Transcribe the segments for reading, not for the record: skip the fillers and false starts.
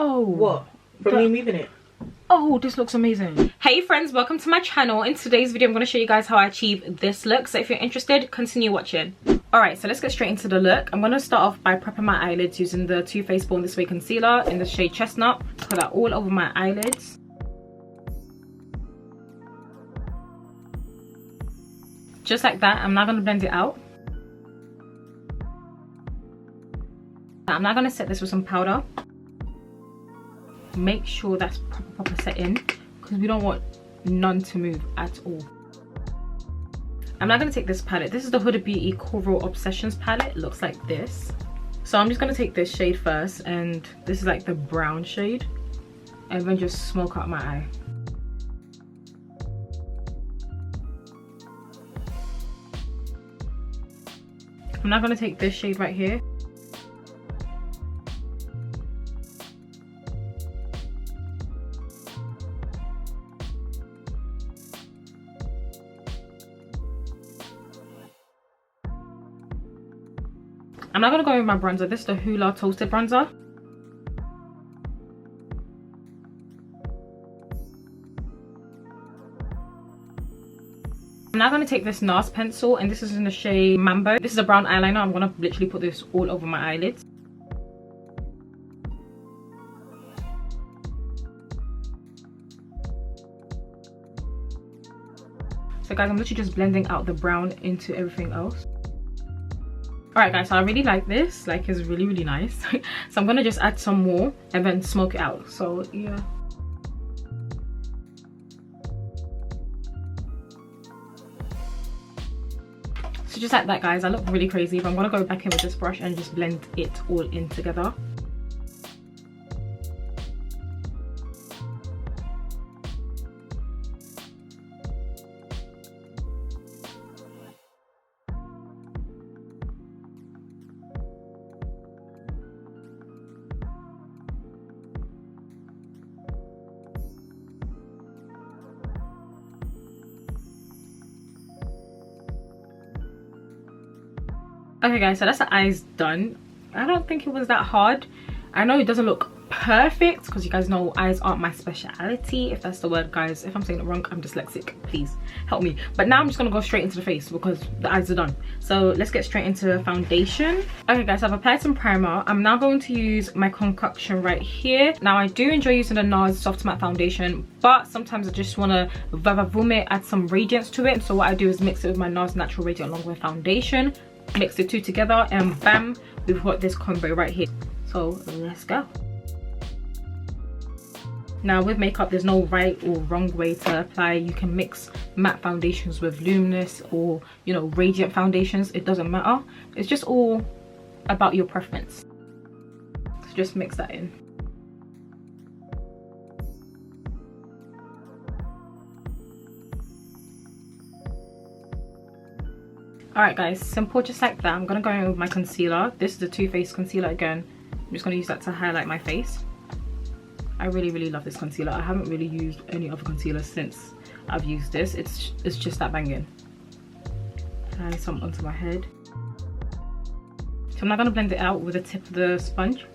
Oh. What? From me moving it? Oh, this looks amazing. Hey friends, welcome to my channel. In today's video, I'm going to show you guys how I achieve this look. So if you're interested, continue watching. Alright, so let's get straight into the look. I'm going to start off by prepping my eyelids using the Too Faced Born This Way concealer in the shade Chestnut. Put that all over my eyelids. Just like that. I'm now going to blend it out. I'm now going to set this with some powder. Make sure that's proper set in because we don't want none to move at all. I'm now going to take this palette. This is the Huda Beauty Coral Obsessions palette. It looks like this. So I'm just going to take this shade first, and this is like the brown shade, and then just smoke out my eye. I'm now going to take this shade right here. I'm not going to go with my bronzer. This is the Hoola Toasted Bronzer. I'm now going to take this NARS pencil, and this is in the shade Mambo. This is a brown eyeliner. I'm going to literally put this all over my eyelids. So guys, I'm literally just blending out the brown into everything else. Alright guys, so I really like this. Like, it's really nice. So I'm gonna just add some more and then smoke it out. So yeah. So just like that guys, I look really crazy, but I'm gonna go back in with this brush and just blend it all in together. Okay guys, so that's the eyes done. I don't think it was that hard. I know it doesn't look perfect because you guys know eyes aren't my speciality, if that's the word guys. If I'm saying it wrong, I'm dyslexic, please help me. But now I'm just gonna go straight into the face because the eyes are done. So let's get straight into foundation. Okay guys, so I've applied some primer. I'm now going to use my concoction right here. Now I do enjoy using the NARS Soft Matte Foundation, but sometimes I just want to vavavoom add some radiance to it. So what I do is mix it with my NARS Natural Radiant along with foundation. Mix the two together and bam, we've got this combo right here. So let's go. Now with makeup, there's no right or wrong way to apply. You can mix matte foundations with luminous or, you know, radiant foundations. It doesn't matter. It's just all about your preference. So just mix that in. Alright guys, simple just like that. I'm gonna go in with my concealer. This is the Too Faced concealer again. I'm just gonna use that to highlight my face. I really love this concealer. I haven't really used any other concealer since I've used this. It's just that banging. Apply some onto my head. So I'm now gonna blend it out with the tip of the sponge.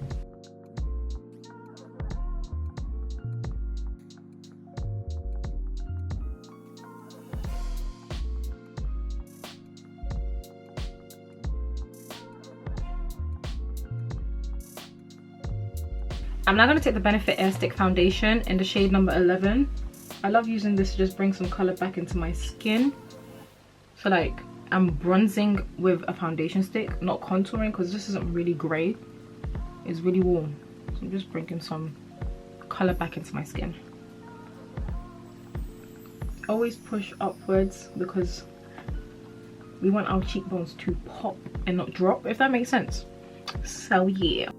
I'm now going to take the Benefit Air Stick Foundation in the shade number 11. I love using this to just bring some colour back into my skin. So like, I'm bronzing with a foundation stick, not contouring because this isn't really grey. It's really warm. So I'm just bringing some colour back into my skin. Always push upwards because we want our cheekbones to pop and not drop, if that makes sense. So yeah.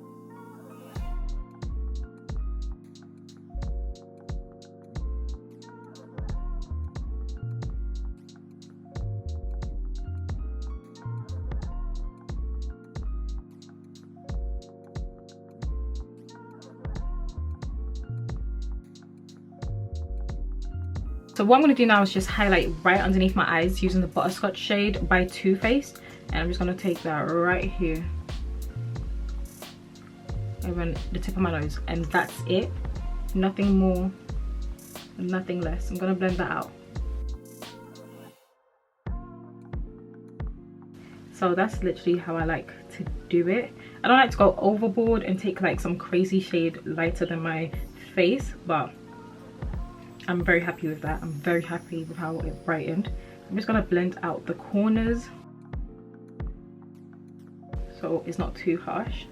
So what I'm going to do now is just highlight right underneath my eyes using the Butterscotch shade by Too Faced. And I'm just going to take that right here and then the tip of my nose, and that's it. Nothing more, nothing less. I'm gonna blend that out. So that's literally how I like to do it. I don't like to go overboard and take like some crazy shade lighter than my face, but I'm very happy with that. I'm very happy with how it brightened. I'm just gonna blend out the corners so it's not too harsh,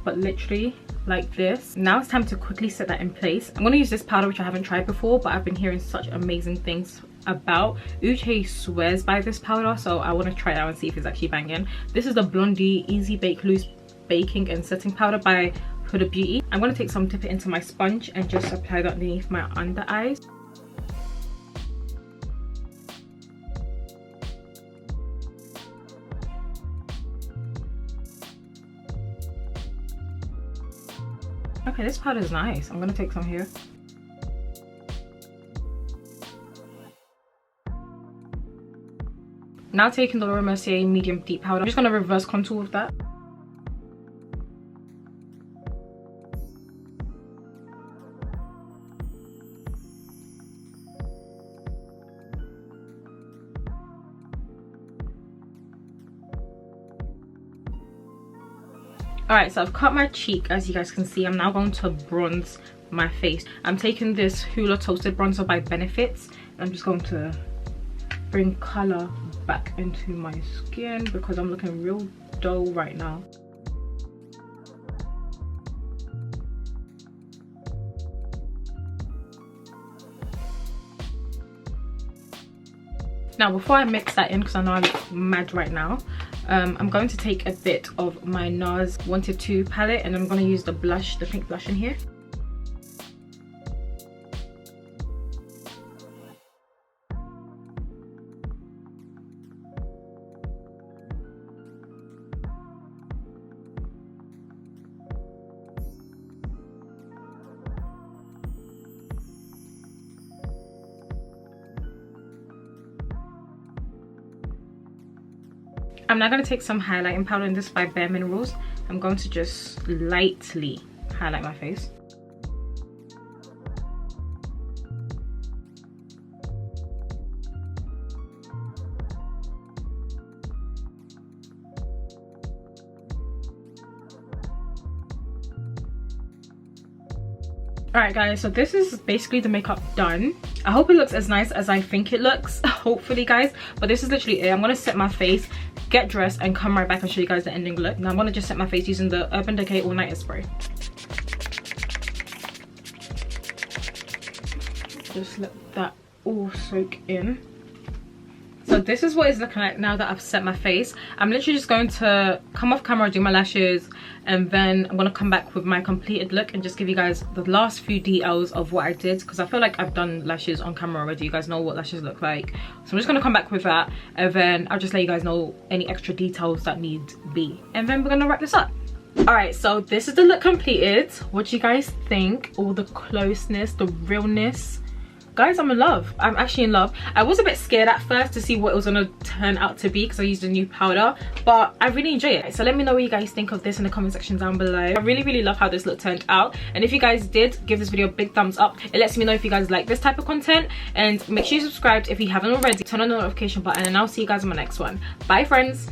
but literally like this. Now it's time to quickly set that in place. I'm going to use this powder which I haven't tried before, but I've been hearing such amazing things about. Uche swears by this powder, so I want to try it out and see if it's actually banging. This is the Blondie Easy Bake Loose Baking and Setting Powder by Huda Beauty. I'm going to take some, dip it into my sponge and just apply that underneath my under eyes. Okay, this powder is nice. I'm gonna take some here. Now taking the Laura Mercier medium deep powder, I'm just gonna reverse contour with that. Alright, so I've cut my cheek, as you guys can see. I'm now going to bronze my face. I'm taking this Hoola Toasted Bronzer by Benefits. I'm just going to bring colour back into my skin because I'm looking real dull right now. Now before I mix that in, because I know I look mad right now, I'm going to take a bit of my NARS Wanted To palette, and I'm going to use the blush, the pink blush in here. I'm now going to take some highlighting powder, and this by Bare Minerals. I'm going to just lightly highlight my face. Alright guys, so this is basically the makeup done. I hope it looks as nice as I think it looks, hopefully guys, but this is literally it. I'm going to set my face, get dressed, and come right back and show you guys the ending look. Now I'm going to just set my face using the Urban Decay All Nighter Spray. Just let that all soak in. So this is what it's looking like now that I've set my face. I'm literally just going to come off camera, do my lashes, and then I'm going to come back with my completed look and just give you guys the last few details of what I did, because I feel like I've done lashes on camera already. You guys know what lashes look like. So I'm just going to come back with that, and then I'll just let you guys know any extra details that need be. And then we're going to wrap this up. Alright, so this is the look completed. What do you guys think? All the closeness, the realness. Guys, I'm in love. I'm actually in love. I was a bit scared at first to see what it was going to turn out to be because I used a new powder, but I really enjoy it. So let me know what you guys think of this in the comment section down below. I really love how this look turned out, and if you guys did, give this video a big thumbs up. It lets me know if you guys like this type of content, and make sure you subscribe if you haven't already. Turn on the notification button, and I'll see you guys in my next one. Bye friends.